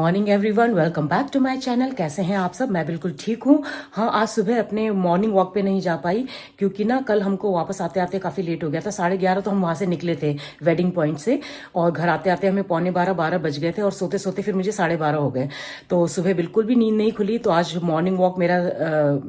Morning everyone, welcome back to my channel. कैसे हैं आप सब? मैं बिल्कुल ठीक हूँ। हाँ, आज सुबह अपने मॉर्निंग वॉक पे नहीं जा पाई क्योंकि ना कल हमको वापस आते आते काफ़ी लेट हो गया था। 11:30 तो हम वहाँ से निकले थे वेडिंग पॉइंट से, और घर आते आते हमें 11:45 बज गए थे, और सोते सोते फिर मुझे 12:30 हो गए। तो सुबह बिल्कुल भी नींद नहीं खुली, तो आज मॉर्निंग वॉक मेरा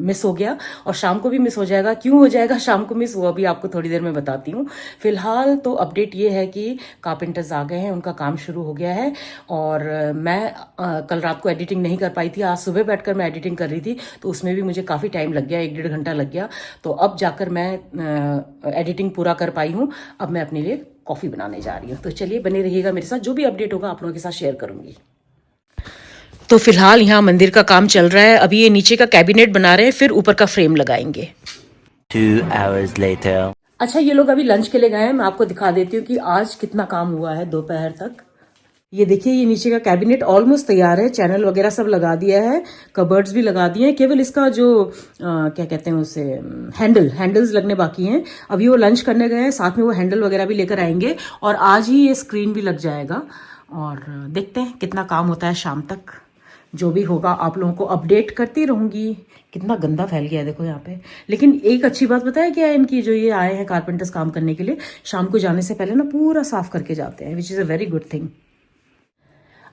मिस हो गया, और शाम को भी मिस हो जाएगा। क्यों हो जाएगा शाम को मिस, वो अभी आपको थोड़ी देर में बताती हूँ। फिलहाल तो अपडेट ये है कि कारपेंटर्स आ गए हैं, उनका काम शुरू हो गया है। और मैं कल रात को एडिटिंग नहीं कर पाई थी, आज सुबह बैठकर मैं एडिटिंग कर रही थी, तो उसमें भी मुझे काफ़ी टाइम लग गया, 1-1.5 घंटा लग गया। तो अब जाकर मैं एडिटिंग पूरा कर पाई हूँ। अब मैं अपने लिए कॉफ़ी बनाने जा रही हूँ। तो चलिए बने रहिएगा मेरे साथ, जो भी अपडेट होगा आप लोगों के साथ शेयर करूँगी। तो फिलहाल यहाँ मंदिर का काम चल रहा है। अभी ये नीचे का कैबिनेट बना रहे हैं, फिर ऊपर का फ्रेम लगाएंगे। 2 hours later. अच्छा, ये लोग अभी लंच के लिए गए हैं। मैं आपको दिखा देती हूँ कि आज कितना काम हुआ है दोपहर तक। ये देखिए, ये नीचे का कैबिनेट ऑलमोस्ट तैयार है, चैनल वगैरह सब लगा दिया है, कबर्ड्स भी लगा दिए हैं। केवल इसका जो क्या कहते हैं उसे, हैंडल्स लगने बाकी हैं। अभी वो लंच करने गए हैं, साथ में वो हैंडल वगैरह भी लेकर आएंगे, और आज ही ये स्क्रीन भी लग जाएगा। और देखते हैं कितना काम होता है शाम तक। जो भी होगा आप लोगों को अपडेट करती रहूंगी। कितना गंदा फैल गया है देखो यहाँ पे। लेकिन एक अच्छी बात पता है क्या है इनकी, जो ये आए हैं कारपेंटर्स काम करने के लिए, शाम को जाने से पहले ना पूरा साफ करके जाते हैं, which is a very good thing.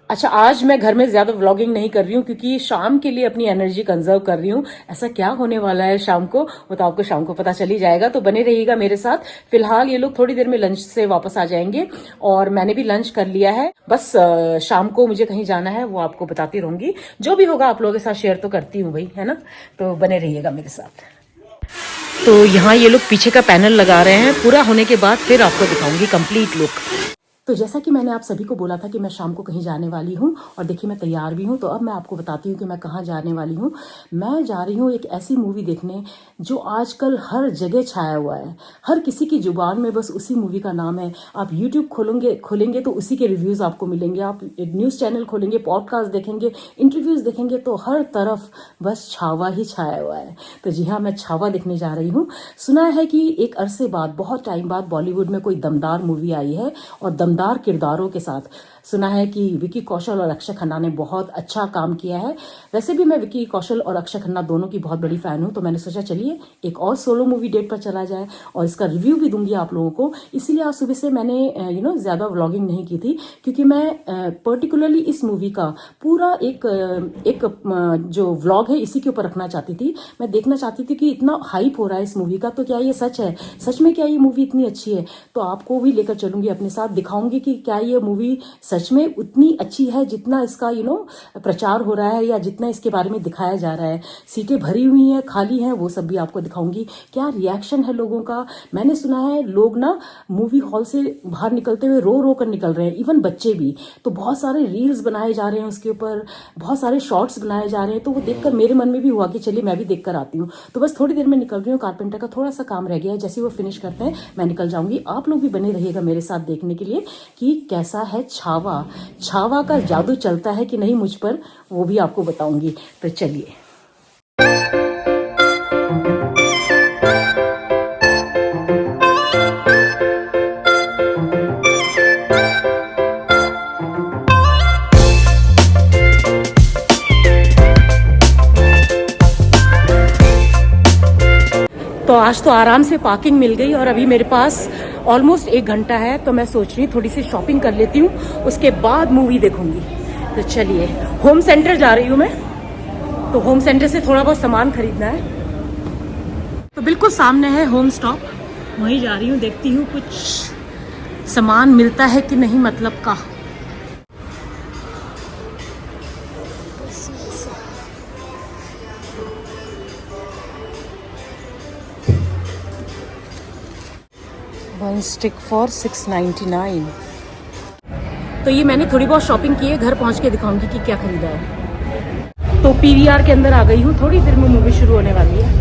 अच्छा, आज मैं घर में ज्यादा व्लॉगिंग नहीं कर रही हूँ क्योंकि शाम के लिए अपनी एनर्जी कंजर्व कर रही हूँ। ऐसा क्या होने वाला है शाम को, वो तो आपको शाम को पता चल ही जाएगा, तो बने रहिएगा मेरे साथ। फिलहाल ये लोग थोड़ी देर में लंच से वापस आ जाएंगे, और मैंने भी लंच कर लिया है। बस शाम को मुझे कहीं जाना है, वो आपको बताती रहूंगी। जो भी होगा आप लोगों के साथ शेयर तो करती हूँ भाई, है ना। तो बने रहिएगा मेरे साथ। तो यहाँ ये लोग पीछे का पैनल लगा रहे हैं, पूरा होने के बाद फिर आपको दिखाऊंगी कंप्लीट लुक। तो जैसा कि मैंने आप सभी को बोला था कि मैं शाम को कहीं जाने वाली हूँ, और देखिए मैं तैयार भी हूँ। तो अब मैं आपको बताती हूँ कि मैं कहाँ जाने वाली हूँ। मैं जा रही हूँ एक ऐसी मूवी देखने जो आजकल हर जगह छाया हुआ है। हर किसी की जुबान में बस उसी मूवी का नाम है। आप यूट्यूब खोलेंगे तो उसी के रिव्यूज़ आपको मिलेंगे। आप न्यूज़ चैनल खोलेंगे, पॉडकास्ट देखेंगे, इंटरव्यूज़ देखेंगे, तो हर तरफ बस छावा ही छाया हुआ है। तो जी हाँ, मैं छावा देखने जा रही हूँ। सुना है कि एक अरसे बाद, बहुत टाइम बाद बॉलीवुड में कोई दमदार मूवी आई है, और दमदार किरदारों के साथ। सुना है कि विकी कौशल और अक्षय खन्ना ने बहुत अच्छा काम किया है। वैसे भी मैं विकी कौशल और अक्षय खन्ना दोनों की बहुत बड़ी फैन हूं, तो मैंने सोचा चलिए एक और सोलो मूवी डेट पर चला जाए, और इसका रिव्यू भी दूंगी आप लोगों को। इसीलिए आज सुबह से मैंने ज्यादा व्लॉगिंग नहीं की थी, क्योंकि मैं पर्टिकुलरली इस मूवी का पूरा एक जो व्लॉग है इसी के ऊपर रखना चाहती थी। मैं देखना चाहती थी कि इतना हाइप हो रहा है इस मूवी का, तो क्या ये सच है, सच में क्या ये मूवी इतनी अच्छी है। तो आपको भी लेकर चलूंगी अपने साथ, दिखाऊंगी कि क्या ये मूवी सच में उतनी अच्छी है जितना इसका प्रचार हो रहा है, या जितना इसके बारे में दिखाया जा रहा है। सीटें भरी हुई हैं, खाली हैं, वो सब भी आपको दिखाऊंगी। क्या रिएक्शन है लोगों का। मैंने सुना है लोग ना मूवी हॉल से बाहर निकलते हुए रो रो कर निकल रहे हैं, इवन बच्चे भी। तो बहुत सारे रील्स बनाए जा रहे हैं उसके ऊपर, बहुत सारे शॉर्ट्स बनाए जा रहे हैं। तो वो देखकर मेरे मन में भी हुआ कि चलिए मैं भी देख कर आती हूँ। तो बस थोड़ी देर में निकल रही हूँ। कारपेंटर का थोड़ा सा काम रह गया है, जैसे वो फिनिश करते हैं मैं निकल जाऊंगी। आप लोग भी बने रहिएगा मेरे साथ देखने के लिए कि कैसा है छावा का जादू चलता है कि नहीं मुझ पर, वो भी आपको बताऊंगी। तो चलिए। तो आज तो आराम से पार्किंग मिल गई, और अभी मेरे पास ऑलमोस्ट 1 घंटा है। तो मैं सोच रही हूँ थोड़ी सी शॉपिंग कर लेती हूँ, उसके बाद मूवी देखूंगी। तो चलिए, होम सेंटर जा रही हूँ मैं। तो होम सेंटर से थोड़ा बहुत सामान खरीदना है। तो बिल्कुल सामने है होम स्टॉप, वहीं जा रही हूँ। देखती हूँ कुछ सामान मिलता है कि नहीं, मतलब का। One stick for 699। तो ये मैंने थोड़ी बहुत शॉपिंग की है, घर पहुंच के दिखाऊंगी कि क्या खरीदा है। तो पीवीआर के अंदर आ गई हूँ, थोड़ी देर में मूवी शुरू होने वाली है।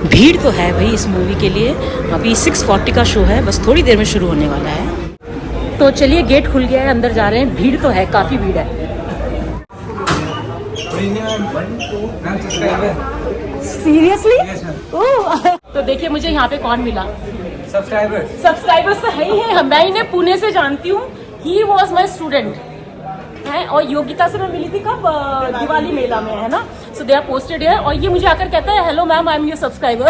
भीड़ तो है भाई इस मूवी के लिए। अभी 6:40 का शो है, बस थोड़ी देर में शुरू होने वाला है। तो चलिए, गेट खुल गया है, अंदर जा रहे हैं। भीड़ तो है, काफी भीड़ है। सीरियसली? तो देखिए मुझे यहाँ पे कौन मिला। सब्सक्राइबर्स तो है ही है। मैं इन्हें पुणे से जानती हूँ, ही वॉज माई स्टूडेंट है, और योगिता से मैं मिली थी कब, दिवाली मेला में, है ना। सो दे आर पोस्टेड है, और ये मुझे आकर कहता है hello ma'am, I am your subscriber.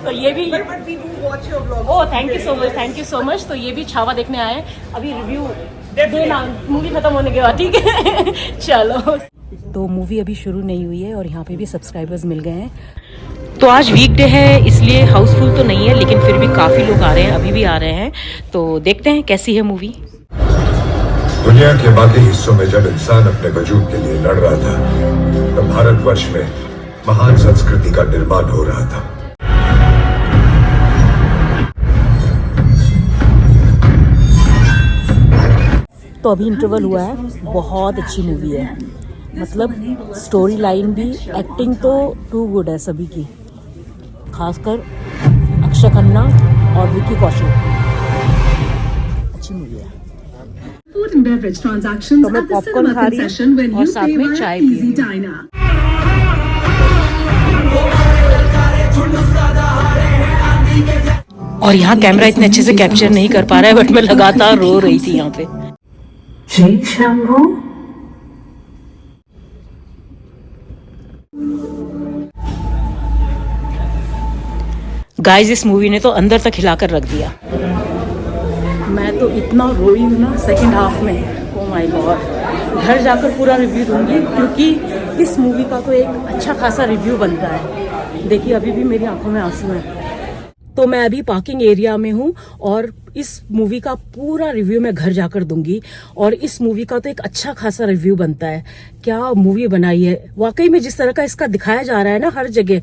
तो ये भी, oh thank you so much, thank you so much. तो ये भी छावा देखने आए हैं, अभी रिव्यू देना मूवी खत्म होने के बाद, ठीक है। चलो, तो मूवी अभी शुरू नहीं हुई है और यहाँ पे भी सब्सक्राइबर्स मिल गए हैं। तो आज वीकडे है इसलिए हाउसफुल तो नहीं है, लेकिन फिर भी काफ़ी लोग आ रहे हैं, अभी भी आ रहे हैं। तो देखते हैं कैसी है मूवी। दुनिया के बाकी हिस्सों में जब इंसान अपने वजूद के लिए लड़ रहा था, तब भारतवर्ष में महान संस्कृति का निर्माण हो रहा था। तो अभी इंटरवल हुआ है, बहुत अच्छी मूवी है, मतलब स्टोरी लाइन भी, एक्टिंग तो टू गुड है सभी की, खासकर अक्षय खन्ना और विकी कौशल, अच्छी मूवी है। Food and beverage transactions तो मैं at the popcorn cinema खा रही हूँ concession when और you साथ pay में via चाय पी Easy रही हूँ। Diner. और यहाँ कैमरा इतने अच्छे से कैप्चर नहीं कर पा रहा है, बट मैं लगातार रो रही थी यहाँ पे। जय शंभू। गाइस, इस मूवी ने तो अंदर तक हिलाकर रख दिया। मैं तो इतना रोई हूँ ना सेकंड हाफ में, ओ माय गॉड। घर जाकर पूरा रिव्यू दूंगी, क्योंकि इस मूवी का तो एक अच्छा खासा रिव्यू बनता है। देखिए, अभी भी मेरी आंखों में आंसू हैं। तो मैं अभी पार्किंग एरिया में हूँ और इस मूवी का पूरा रिव्यू मैं घर जाकर दूंगी। और इस मूवी का तो एक अच्छा खासा रिव्यू बनता है। क्या मूवी बनाई है वाकई में, जिस तरह का इसका दिखाया जा रहा है ना हर जगह,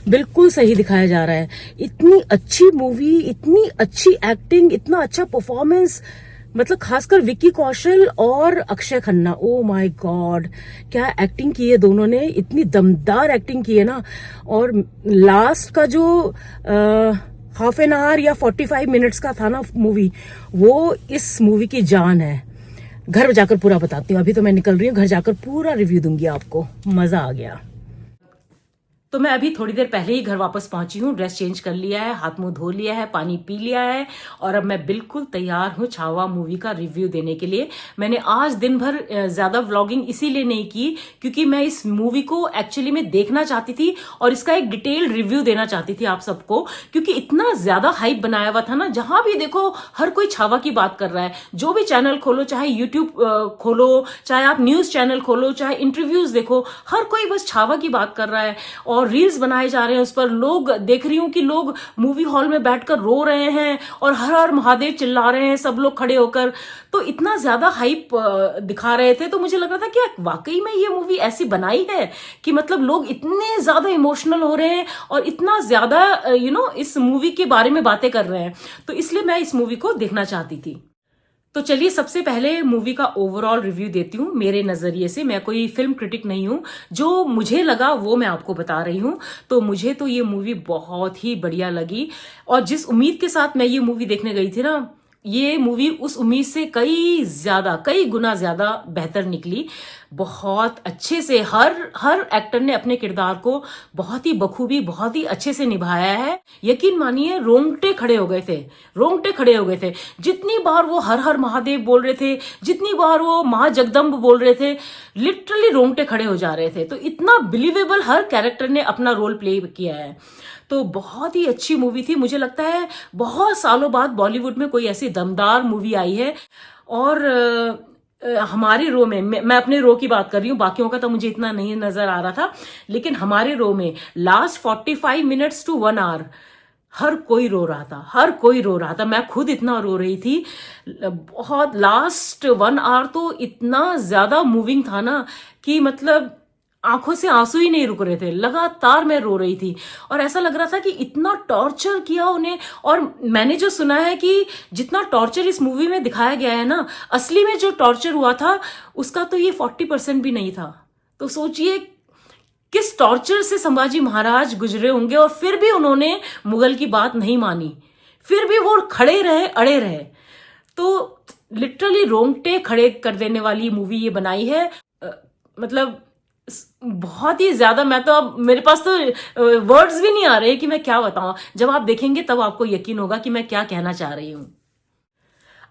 बिल्कुल सही दिखाया जा रहा है। इतनी अच्छी मूवी, इतनी अच्छी एक्टिंग, इतना अच्छा परफॉर्मेंस, मतलब खासकर विक्की कौशल और Akshay Khanna, oh my God, क्या एक्टिंग की है दोनों ने, इतनी दमदार एक्टिंग की है ना। और लास्ट का जो हाफ एन आवर या 45 मिनट्स का था ना मूवी, वो इस मूवी की जान है। घर जाकर पूरा बताती हूँ, अभी तो मैं निकल रही हूँ, घर जाकर पूरा रिव्यू दूंगी आपको। मजा आ गया। तो मैं अभी थोड़ी देर पहले ही घर वापस पहुंची हूँ, ड्रेस चेंज कर लिया है, हाथ मुंह धो लिया है, पानी पी लिया है, और अब मैं बिल्कुल तैयार हूँ छावा मूवी का रिव्यू देने के लिए। मैंने आज दिन भर ज्यादा व्लॉगिंग इसीलिए नहीं की, क्योंकि मैं इस मूवी को एक्चुअली में देखना चाहती थी और इसका एक डिटेल्ड रिव्यू देना चाहती थी आप सबको, क्योंकि इतना ज्यादा हाइप बनाया हुआ था ना। जहां भी देखो हर कोई छावा की बात कर रहा है, जो भी चैनल खोलो, चाहे यूट्यूब खोलो, चाहे आप न्यूज चैनल खोलो, चाहे इंटरव्यूज देखो, हर कोई बस छावा की बात कर रहा है और रील्स बनाए जा रहे हैं उस पर। लोग देख रही हूं कि लोग मूवी हॉल में बैठकर रो रहे हैं और हर हर महादेव चिल्ला रहे हैं सब लोग खड़े होकर। तो इतना ज्यादा हाइप दिखा रहे थे, तो मुझे लग रहा था कि वाकई में ये मूवी ऐसी बनाई है कि मतलब लोग इतने ज्यादा इमोशनल हो रहे हैं और इतना ज्यादा इस मूवी के बारे में बातें कर रहे हैं। तो इसलिए मैं इस मूवी को देखना चाहती थी। तो चलिए सबसे पहले मूवी का ओवरऑल रिव्यू देती हूँ मेरे नजरिए से। मैं कोई फिल्म क्रिटिक नहीं हूँ, जो मुझे लगा वो मैं आपको बता रही हूँ। तो मुझे तो ये मूवी बहुत ही बढ़िया लगी, और जिस उम्मीद के साथ मैं ये मूवी देखने गई थी ना, ये मूवी उस उम्मीद से कई गुना ज्यादा बेहतर निकली। बहुत अच्छे से हर एक्टर ने अपने किरदार को बहुत ही बखूबी, बहुत ही अच्छे से निभाया है। यकीन मानिए रोंगटे खड़े हो गए थे। जितनी बार वो हर हर महादेव बोल रहे थे, जितनी बार वो माँ जगदम्ब बोल रहे थे, लिटरली रोंगटे खड़े हो जा रहे थे। तो इतना बिलीवेबल हर कैरेक्टर ने अपना रोल प्ले किया है। तो बहुत ही अच्छी मूवी थी। मुझे लगता है बहुत सालों बाद बॉलीवुड में कोई ऐसी दमदार मूवी आई है। और हमारे रो में, मैं अपने रो की बात कर रही हूँ, बाकियों का तो मुझे इतना नहीं नजर आ रहा था, लेकिन हमारे रो में लास्ट 45 मिनट्स टू 1 आवर हर कोई रो रहा था। मैं खुद इतना रो रही थी। बहुत लास्ट 1 आवर तो इतना ज्यादा मूविंग था ना कि मतलब आंखों से आंसू ही नहीं रुक रहे थे, लगातार मैं रो रही थी। और ऐसा लग रहा था कि इतना टॉर्चर किया उन्हें। और मैंने जो सुना है कि जितना टॉर्चर इस मूवी में दिखाया गया है ना, असली में जो टॉर्चर हुआ था उसका तो ये 40% भी नहीं था। तो सोचिए किस टॉर्चर से संभाजी महाराज गुजरे होंगे, और फिर भी उन्होंने मुगल की बात नहीं मानी, फिर भी वो अड़े रहे। तो लिटरली रोंगटे खड़े कर देने वाली मूवी ये बनाई है। मतलब बहुत ही ज्यादा, मैं तो अब मेरे पास तो वर्ड्स भी नहीं आ रहे कि मैं क्या बताऊं। जब आप देखेंगे तब आपको यकीन होगा कि मैं क्या कहना चाह रही हूं।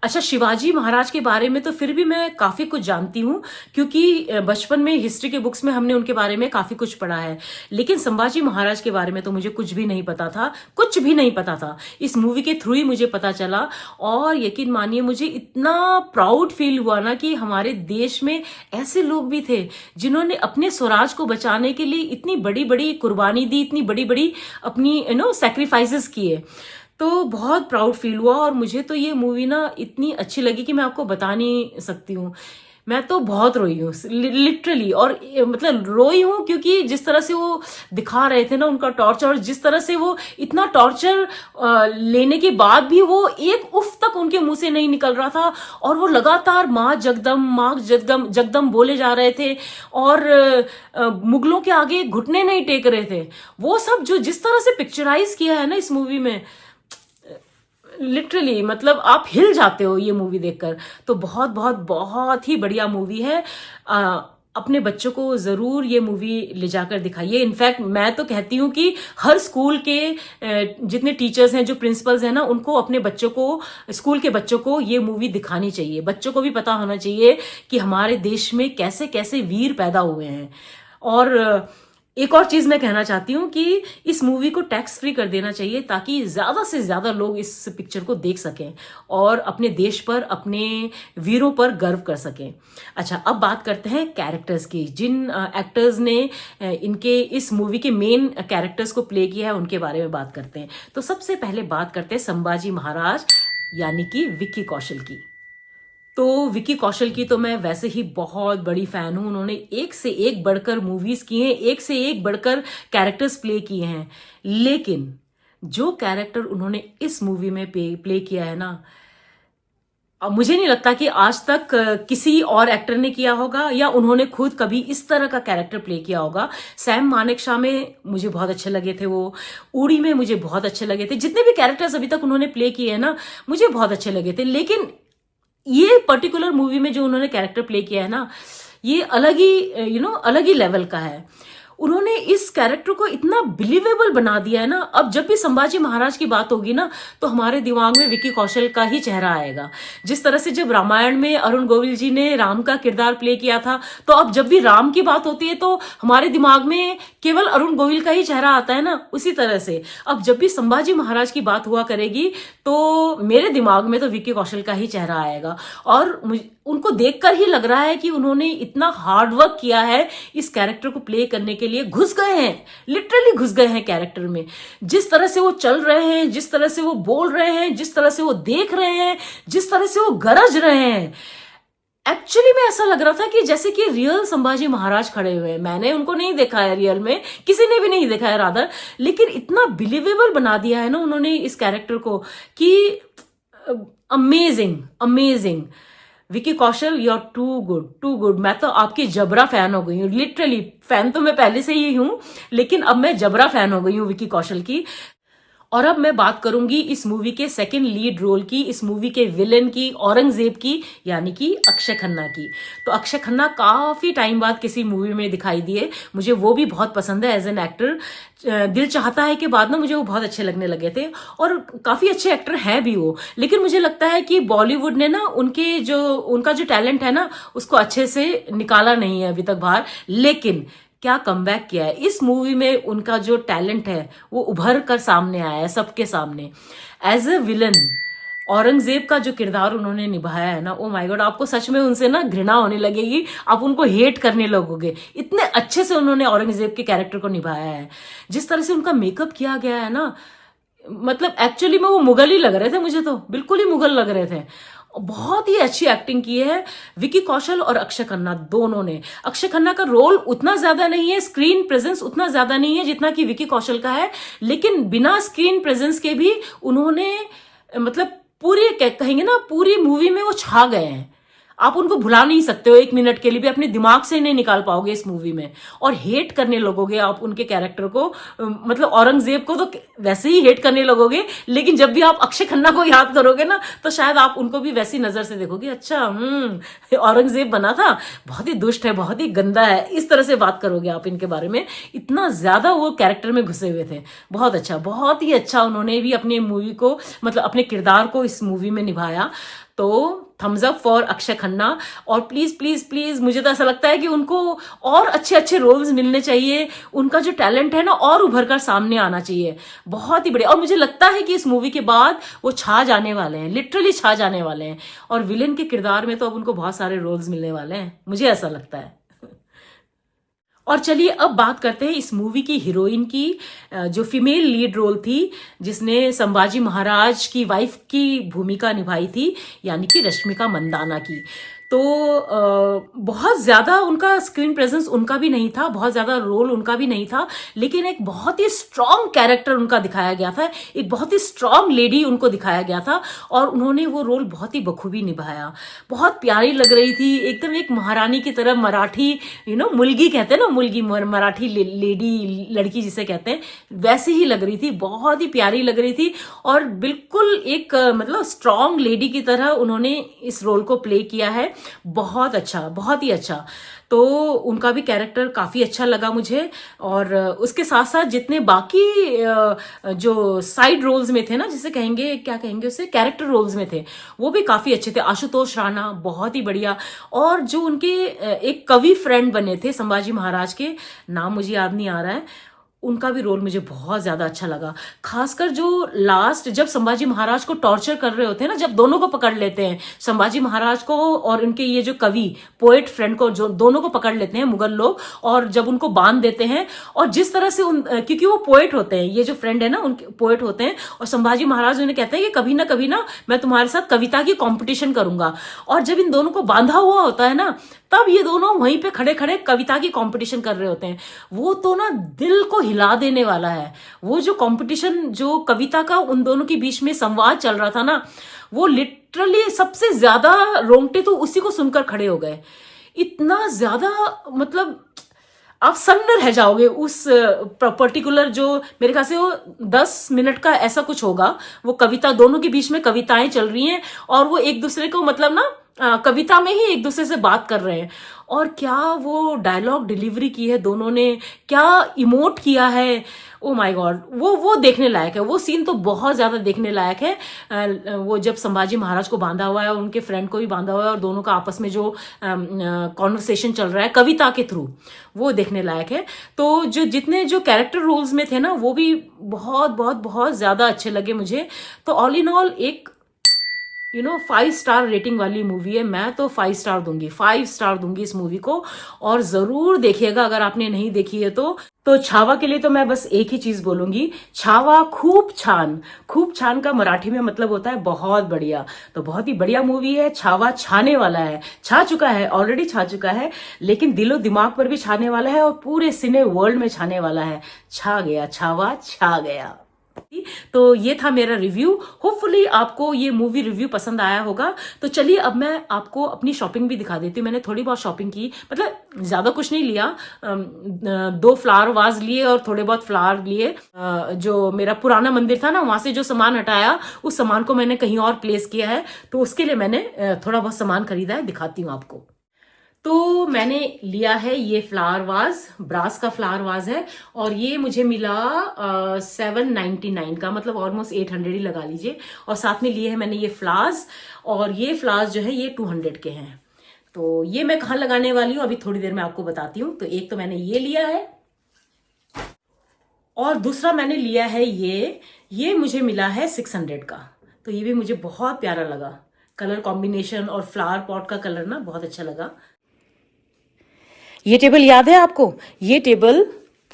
अच्छा, शिवाजी महाराज के बारे में तो फिर भी मैं काफी कुछ जानती हूँ, क्योंकि बचपन में हिस्ट्री के बुक्स में हमने उनके बारे में काफी कुछ पढ़ा है। लेकिन संभाजी महाराज के बारे में तो मुझे कुछ भी नहीं पता था, कुछ भी नहीं पता था। इस मूवी के थ्रू ही मुझे पता चला, और यकीन मानिए मुझे इतना प्राउड फील हुआ ना कि हमारे देश में ऐसे लोग भी थे जिन्होंने अपने स्वराज को बचाने के लिए इतनी बड़ी बड़ी कुर्बानी दी, इतनी बड़ी बड़ी अपनी सैक्रिफाइसेस किए। तो बहुत प्राउड फील हुआ, और मुझे तो ये मूवी ना इतनी अच्छी लगी कि मैं आपको बता नहीं सकती हूँ। मैं तो बहुत रोई हूँ लिटरली, और मतलब रोई हूँ क्योंकि जिस तरह से वो दिखा रहे थे ना उनका टॉर्चर, और जिस तरह से वो इतना टॉर्चर लेने के बाद भी वो एक उफ तक उनके मुंह से नहीं निकल रहा था, और वो लगातार माँ जगदम जगदम बोले जा रहे थे, और मुगलों के आगे घुटने नहीं टेक रहे थे। वो सब जो जिस तरह से पिक्चराइज किया है ना इस मूवी में, लिटरली मतलब आप हिल जाते हो ये मूवी देखकर। तो बहुत बहुत बहुत ही बढ़िया मूवी है। अपने बच्चों को जरूर ये मूवी ले जाकर दिखाइए। इनफैक्ट मैं तो कहती हूँ कि हर स्कूल के जितने टीचर्स हैं, जो प्रिंसिपल्स हैं ना, उनको अपने बच्चों को, स्कूल के बच्चों को ये मूवी दिखानी चाहिए। बच्चों को भी पता होना चाहिए कि हमारे देश में कैसे कैसे वीर पैदा हुए हैं। और एक और चीज मैं कहना चाहती हूँ कि इस मूवी को टैक्स फ्री कर देना चाहिए, ताकि ज्यादा से ज्यादा लोग इस पिक्चर को देख सकें और अपने देश पर, अपने वीरों पर गर्व कर सकें। अच्छा, अब बात करते हैं कैरेक्टर्स की। जिन एक्टर्स ने इनके इस मूवी के मेन कैरेक्टर्स को प्ले किया है उनके बारे में बात करते हैं। तो सबसे पहले बात करते हैं संभाजी महाराज यानी कि विक्की कौशल की। तो विक्की कौशल की तो मैं वैसे ही बहुत बड़ी फैन हूं। उन्होंने एक से एक बढ़कर मूवीज की हैं, एक से एक बढ़कर कैरेक्टर्स प्ले किए हैं। लेकिन जो कैरेक्टर उन्होंने इस मूवी में प्ले किया है ना, मुझे नहीं लगता कि आज तक किसी और एक्टर ने किया होगा, या उन्होंने खुद कभी इस तरह का कैरेक्टर प्ले किया होगा। सैम मानेकशॉ में मुझे बहुत अच्छे लगे थे, वो उड़ी में मुझे बहुत अच्छे लगे थे। जितने भी कैरेक्टर्स अभी तक उन्होंने प्ले किए हैं ना, मुझे बहुत अच्छे लगे थे। लेकिन ये पर्टिकुलर मूवी में जो उन्होंने कैरेक्टर प्ले किया है ना, ये अलग ही अलग ही लेवल का है। उन्होंने इस कैरेक्टर को इतना बिलीवेबल बना दिया है ना। अब जब भी संभाजी महाराज की बात होगी ना, तो हमारे दिमाग में विक्की कौशल का ही चेहरा आएगा। जिस तरह से जब रामायण में अरुण गोविल जी ने राम का किरदार प्ले किया था, तो अब जब भी राम की बात होती है तो हमारे दिमाग में केवल अरुण गोविल का ही चेहरा आता है ना। उसी तरह से अब जब भी संभाजी महाराज की बात हुआ करेगी, तो मेरे दिमाग में तो विक्की कौशल का ही चेहरा आएगा। और उनको देखकर ही लग रहा है कि उन्होंने इतना हार्ड वर्क किया है इस कैरेक्टर को प्ले करने के लिए। घुस गए हैं, लिटरली घुस गए हैं कैरेक्टर में। जिस तरह से वो चल रहे हैं, जिस तरह से वो बोल रहे हैं, जिस तरह से वो देख रहे हैं, जिस तरह से वो गरज रहे हैं, एक्चुअली में ऐसा लग रहा था कि जैसे कि रियल संभाजी महाराज खड़े हुए हैं। मैंने उनको नहीं देखा है रियल में, किसी ने भी नहीं देखा है रादर, लेकिन इतना बिलीवेबल बना दिया है ना उन्होंने इस कैरेक्टर को कि amazing amazing. Vicky Kaushal, you are too good, too good. मैं तो आपकी जबरा फैन हो गई हूँ, लिटरली। फैन तो मैं पहले से ही हूं, लेकिन अब मैं जबरा फैन हो गई हूँ विक्की कौशल की। और अब मैं बात करूंगी इस मूवी के सेकंड लीड रोल की, इस मूवी के विलेन की, औरंगजेब की, यानी कि अक्षय खन्ना की। तो अक्षय खन्ना काफी टाइम बाद किसी मूवी में दिखाई दिए। मुझे वो भी बहुत पसंद है एज एन एक्टर। दिल चाहता है के बाद ना मुझे वो बहुत अच्छे लगने लगे थे, और काफी अच्छे एक्टर हैं भी वो। लेकिन मुझे लगता है कि बॉलीवुड ने ना उनका जो टैलेंट है ना, उसको अच्छे से निकाला नहीं है अभी तक बाहर। लेकिन क्या कमबैक किया है इस मूवी में। उनका जो टैलेंट है वो उभर कर सामने आया है सबके सामने। एज ए विलन औरंगजेब का जो किरदार उन्होंने निभाया है ना, ओ माय गॉड, आपको सच में उनसे ना घृणा होने लगेगी, आप उनको हेट करने लगोगे। इतने अच्छे से उन्होंने औरंगजेब के कैरेक्टर को निभाया है। जिस तरह से उनका मेकअप किया गया है ना, मतलब एक्चुअली में वो मुगल ही लग रहे थे मुझे, तो बिल्कुल ही मुगल लग रहे थे। बहुत ही अच्छी एक्टिंग की है विक्की कौशल और अक्षय खन्ना दोनों ने। अक्षय खन्ना का रोल उतना ज्यादा नहीं है, स्क्रीन प्रेजेंस उतना ज्यादा नहीं है जितना कि विक्की कौशल का है, लेकिन बिना स्क्रीन प्रेजेंस के भी उन्होंने मतलब पूरी कहेंगे ना, पूरी मूवी में वो छा गए हैं। आप उनको भुला नहीं सकते हो, 1 मिनट के लिए भी अपने दिमाग से नहीं निकाल पाओगे इस मूवी में। और हेट करने लगोगे आप उनके कैरेक्टर को, मतलब औरंगजेब को तो वैसे ही हेट करने लगोगे, लेकिन जब भी आप अक्षय खन्ना को याद करोगे ना तो शायद आप उनको भी वैसी नजर से देखोगे, अच्छा औरंगजेब बना था, बहुत ही दुष्ट है, बहुत ही गंदा है, इस तरह से बात करोगे आप इनके बारे में। इतना ज्यादा वो कैरेक्टर में घुसे हुए थे। बहुत अच्छा, बहुत ही अच्छा उन्होंने भी अपने मूवी को, मतलब अपने किरदार को इस मूवी में निभाया। तो thumbs up for Akshay Khanna. और प्लीज प्लीज प्लीज मुझे तो ऐसा लगता है कि उनको और अच्छे अच्छे रोल्स मिलने चाहिए, उनका जो टैलेंट है ना और उभर कर सामने आना चाहिए, बहुत ही बढ़िया। और मुझे लगता है कि इस मूवी के बाद वो छा जाने वाले हैं, लिटरली छा जाने वाले हैं, और विलेन के किरदार में तो अब उनको बहुत सारे रोल्स मिलने वाले हैं, मुझे ऐसा लगता है। और चलिए अब बात करते हैं इस मूवी की हीरोइन की, जो फीमेल लीड रोल थी, जिसने संभाजी महाराज की वाइफ की भूमिका निभाई थी, यानी कि रश्मिका मंदाना की। तो बहुत ज्यादा उनका स्क्रीन प्रेजेंस उनका भी नहीं था, बहुत ज्यादा रोल उनका भी नहीं था, लेकिन एक बहुत ही स्ट्रांग कैरेक्टर उनका दिखाया गया था, एक बहुत ही स्ट्रांग लेडी उनको दिखाया गया था, और उन्होंने वो रोल बहुत ही बखूबी निभाया। बहुत प्यारी लग रही थी, एकदम एक महारानी की तरह, मराठी मुलगी कहते हैं ना, मुलगी मराठी लेडी, लड़की जिसे कहते हैं, वैसे ही लग रही थी, बहुत ही प्यारी लग रही थी। और बिल्कुल एक मतलब स्ट्रांग लेडी की तरह उन्होंने इस रोल को प्ले किया है, बहुत अच्छा, बहुत ही अच्छा। तो उनका भी कैरेक्टर काफी अच्छा लगा मुझे। और उसके साथ साथ जितने बाकी जो साइड रोल्स में थे ना, जिसे कहेंगे, क्या कहेंगे उसे, कैरेक्टर रोल्स में थे, वो भी काफी अच्छे थे। आशुतोष राणा बहुत ही बढ़िया। और जो उनके एक कवि फ्रेंड बने थे संभाजी महाराज के, नाम मुझे याद नहीं आ रहा है, उनका भी रोल मुझे बहुत ज्यादा अच्छा लगा। खासकर जो लास्ट, जब संभाजी महाराज को टॉर्चर कर रहे होते हैं ना, जब दोनों को पकड़ लेते हैं, संभाजी महाराज को और उनके ये जो कवि पोएट फ्रेंड को, जो दोनों को पकड़ लेते हैं मुगल लोग, और जब उनको बांध देते हैं, और जिस तरह से क्योंकि वो पोएट होते हैं, ये जो फ्रेंड है ना उनके पोएट होते हैं, और संभाजी महाराज उन्हें कहते हैं कि कभी ना मैं तुम्हारे साथ कविता की कॉम्पिटिशन करूंगा। और जब इन दोनों को बांधा हुआ होता है ना, तब ये दोनों वहीं पे खड़े खड़े कविता की कंपटीशन कर रहे होते हैं। वो तो ना दिल को हिला देने वाला है। वो जो कंपटीशन, जो कविता का उन दोनों के बीच में संवाद चल रहा था ना, वो लिटरली सबसे ज्यादा रोंगटे तो उसी को सुनकर खड़े हो गए। इतना ज्यादा, मतलब आप सन्न रह जाओगे उस पर्टिकुलर, जो मेरे ख्याल से वो 10 मिनट का ऐसा कुछ होगा, वो कविता, दोनों के बीच में कविताएं चल रही हैं, और वो एक दूसरे को मतलब ना कविता में ही एक दूसरे से बात कर रहे हैं। और क्या वो डायलॉग डिलीवरी की है दोनों ने, क्या इमोट किया है, ओ माय गॉड, वो देखने लायक है। वो सीन तो बहुत ज्यादा देखने लायक है। वो जब संभाजी महाराज को बांधा हुआ है, उनके फ्रेंड को भी बांधा हुआ है, और दोनों का आपस में जो कॉन्वर्सेशन चल रहा है कविता के थ्रू, वो देखने लायक है। तो जो जितने जो कैरेक्टर रोल्स में थे ना, वो भी बहुत बहुत बहुत ज्यादा अच्छे लगे मुझे। तो ऑल इन ऑल एक 5 स्टार रेटिंग वाली मूवी है। मैं तो 5 स्टार दूंगी, 5 स्टार दूंगी इस मूवी को। और जरूर देखिएगा अगर आपने नहीं देखी है तो छावा के लिए तो मैं बस एक ही चीज बोलूंगी, छावा खूब छान। खूब छान का मराठी में मतलब होता है बहुत बढ़िया। तो बहुत ही बढ़िया मूवी है। छावा छाने वाला है, छा चुका है, ऑलरेडी छा चुका है, लेकिन दिलो दिमाग पर भी छाने वाला है, और पूरे सिने वर्ल्ड में छाने वाला है। छा गया, छावा छा गया। तो ये था मेरा रिव्यू। होपफुली आपको ये मूवी रिव्यू पसंद आया होगा। तो चलिए अब मैं आपको अपनी शॉपिंग भी दिखा देती हूँ। मैंने थोड़ी बहुत शॉपिंग की, मतलब ज्यादा कुछ नहीं लिया, 2 फ्लावर वाज लिए और थोड़े बहुत फ्लावर लिए। जो मेरा पुराना मंदिर था ना, वहां से जो सामान हटाया, उस सामान को मैंने कहीं और प्लेस किया है, तो उसके लिए मैंने थोड़ा बहुत सामान खरीदा है, दिखाती हूँ आपको। तो मैंने लिया है ये फ्लावर वाज, ब्रास का फ्लावर वाज है, और ये मुझे मिला 799 का, मतलब ऑलमोस्ट 800 ही लगा लीजिए। और साथ में लिए है मैंने ये फ्लावर्स, और ये फ्लावर्स जो है ये 200 के हैं। तो ये मैं कहाँ लगाने वाली हूँ अभी थोड़ी देर में आपको बताती हूँ। तो एक तो मैंने ये लिया है, और दूसरा मैंने लिया है ये मुझे मिला है 600 का। तो ये भी मुझे बहुत प्यारा लगा, कलर कॉम्बिनेशन और फ्लावर पॉट का कलर ना बहुत अच्छा लगा। ये टेबल याद है आपको? ये टेबल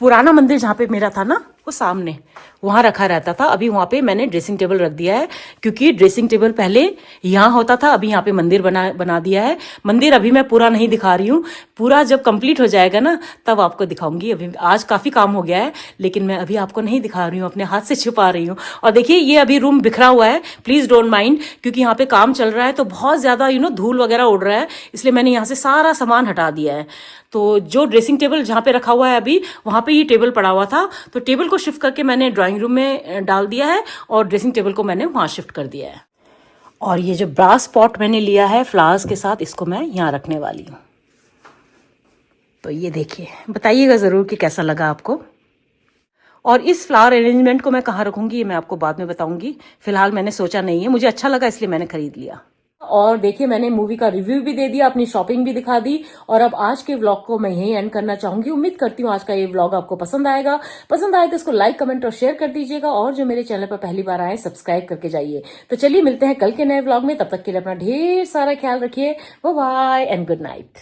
पुराना मंदिर जहां पे मेरा था ना, वो सामने वहां रखा रहता था। अभी वहां पे मैंने ड्रेसिंग टेबल रख दिया है, क्योंकि ड्रेसिंग टेबल पहले यहाँ होता था, अभी यहाँ पे मंदिर बना दिया है। मंदिर अभी मैं पूरा नहीं दिखा रही हूँ, पूरा जब कंप्लीट हो जाएगा ना तब आपको दिखाऊंगी। अभी आज काफी काम हो गया है, लेकिन मैं अभी आपको नहीं दिखा रही हूँ, अपने हाथ से छुपा रही हूँ। और देखिए ये अभी रूम बिखरा हुआ है, प्लीज डोंट माइंड, क्योंकि यहाँ पे काम चल रहा है तो बहुत ज्यादा धूल वगैरह उड़ रहा है, इसलिए मैंने यहाँ से सारा सामान हटा दिया है। तो जो ड्रेसिंग टेबल जहाँ पे रखा हुआ है अभी, वहां पे ये टेबल पड़ा हुआ था, तो टेबल को शिफ्ट करके मैंने ड्राइंग रूम में डाल दिया है और ड्रेसिंग टेबल को मैंने वहां शिफ्ट कर दिया है। और ये जो ब्रास पॉट मैंने लिया है फ्लावर्स के साथ, इसको मैं यहाँ रखने वाली हूँ। तो ये देखिए, बताइएगा जरूर कि कैसा लगा आपको। और इस फ्लावर अरेंजमेंट को मैं कहाँ रखूंगी ये मैं आपको बाद में बताऊंगी, फिलहाल मैंने सोचा नहीं है, मुझे अच्छा लगा इसलिए मैंने खरीद लिया। और देखिए मैंने मूवी का रिव्यू भी दे दिया, अपनी शॉपिंग भी दिखा दी, और अब आज के व्लॉग को मैं यहीं एंड करना चाहूंगी। उम्मीद करती हूँ आज का ये व्लॉग आपको पसंद आएगा। पसंद आए तो इसको लाइक, कमेंट और शेयर कर दीजिएगा, और जो मेरे चैनल पर पहली बार आए सब्सक्राइब करके जाइए। तो चलिए मिलते हैं कल के नए व्लॉग में, तब तक के लिए अपना ढेर सारा ख्याल रखिए। Bye bye and good night.